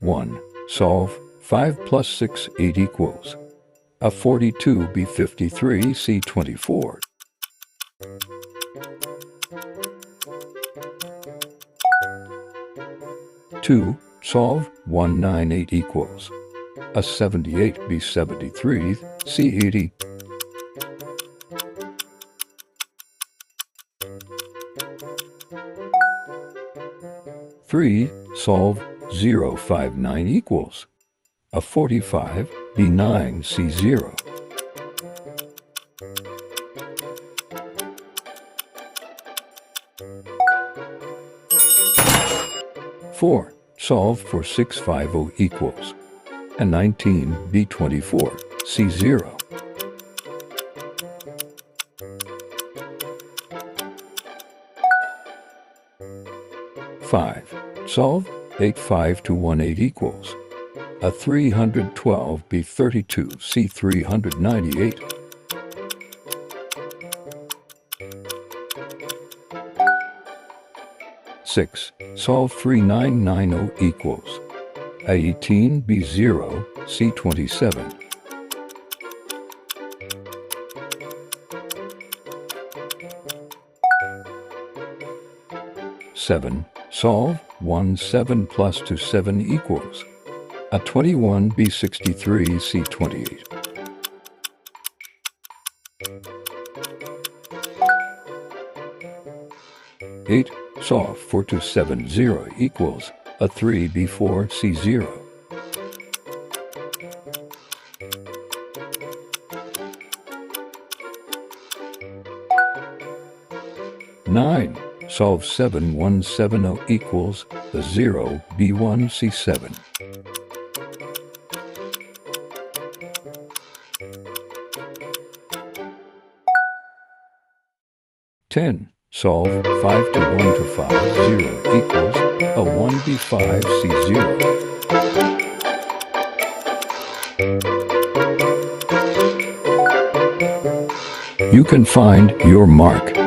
1. Solve 5 plus 6, 8 equals a 42 b 53 c 24. 2. Solve 198 equals a 78 b 73 c 80. 3. Solve 059 equals a 45 b 9 c 0. 4. Solve for 650 equals a 19 b 24 c 0. 5. Solve 85 to 18 equals a 312 b 32 c 398. 6. Solve 3990 equals a 18 b 0 c 27. 7. Solve 17 plus 27 equals a 21 b 63 c 28. 8. Solve for 270 equals a 3 b 4 c 0. 9. Solve 7170 equals the 0 b 1 c 7. 10. Solve 5 to 1 to 5 0 equals a 1 b 5 c 0. You can find your mark